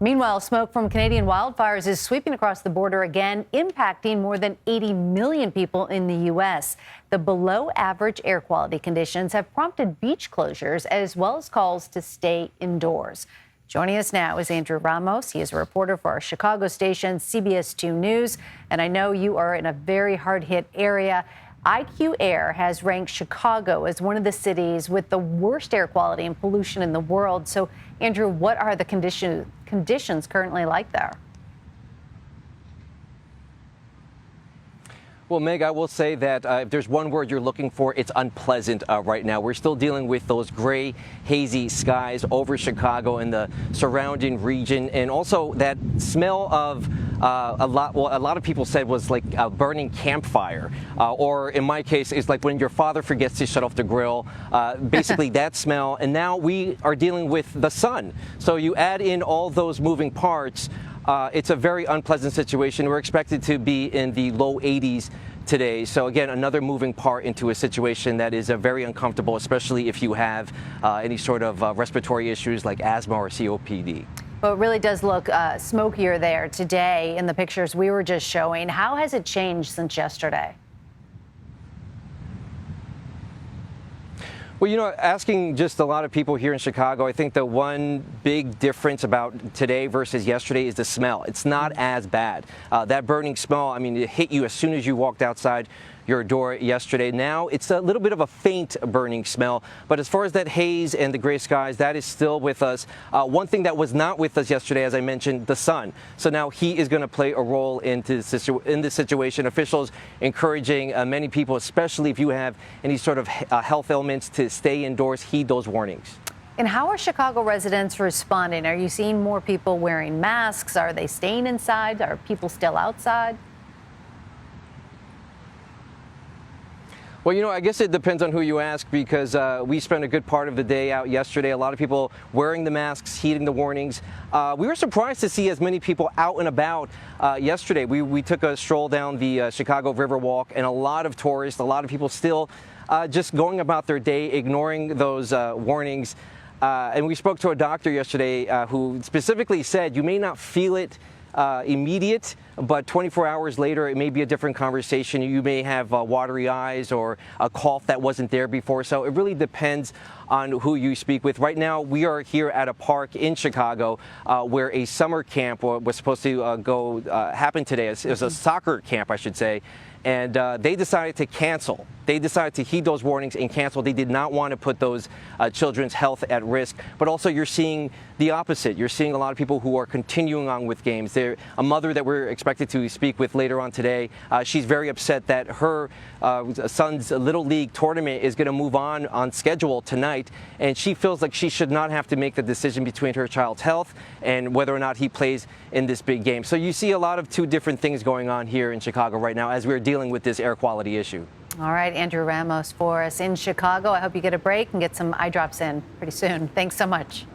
Meanwhile, smoke from Canadian wildfires is sweeping across the border again, impacting more than 80 million people in the U.S. The below-average air quality conditions have prompted beach closures as well as calls to stay indoors. Joining us now is Andrew Ramos. He is a reporter for our Chicago station, CBS 2 News. And I know you are in a very hard-hit area. IQ Air has ranked Chicago as one of the cities with the worst air quality and pollution in the world. So, Andrew, what are the conditions currently like there? Well, Meg, I will say that if there's one word you're looking for, it's unpleasant right now. We're still dealing with those gray, hazy skies over Chicago and the surrounding region, and also that smell of a lot of people said was like a burning campfire, or in my case, it's like when your father forgets to shut off the grill, basically that smell. And now we are dealing with the sun. So you add in all those moving parts. It's a very unpleasant situation. We're expected to be in the low 80s today. So again, another moving part into a situation that is very uncomfortable, especially if you have any sort of respiratory issues like asthma or COPD. Well, it really does look smokier there today in the pictures we were just showing. How has it changed since yesterday? Well, you know, asking just a lot of people here in Chicago, I think the one big difference about today versus yesterday is the smell. It's not as bad. That burning smell, I mean, it hit you as soon as you walked outside your door yesterday. Now it's a little bit of a faint burning smell, but as far as that haze and the gray skies, that is still with us. One thing that was not with us yesterday, as I mentioned, the sun. So now heat is going to play a role in this situation. Officials encouraging many people, especially if you have any sort of health ailments, to stay indoors, heed those warnings. And how are Chicago residents responding? Are you seeing more people wearing masks? Are they staying inside? Are people still outside? Well, you know, I guess it depends on who you ask, because we spent a good part of the day out yesterday. A lot of people wearing the masks, heeding the warnings. We were surprised to see as many people out and about yesterday. We took a stroll down the Chicago Riverwalk, and a lot of tourists, a lot of people still just going about their day, ignoring those warnings. And we spoke to a doctor yesterday who specifically said you may not feel it immediate, but 24 hours later, it may be a different conversation. You may have watery eyes or a cough that wasn't there before. So it really depends on who you speak with. Right now, we are here at a park in Chicago where a summer camp was supposed to happen today. It was a soccer camp, I should say. And they decided to cancel. They decided to heed those warnings and cancel. They did not want to put those children's health at risk. But also, you're seeing the opposite. You're seeing a lot of people who are continuing on with games. A mother that we're expected to speak with later on today, she's very upset that her son's Little League tournament is going to move on schedule tonight. And she feels like she should not have to make the decision between her child's health and whether or not he plays in this big game. So you see a lot of two different things going on here in Chicago right now as we're dealing with this air quality issue. All right, Andrew Ramos for us in Chicago. I hope you get a break and get some eye drops in pretty soon. Thanks so much.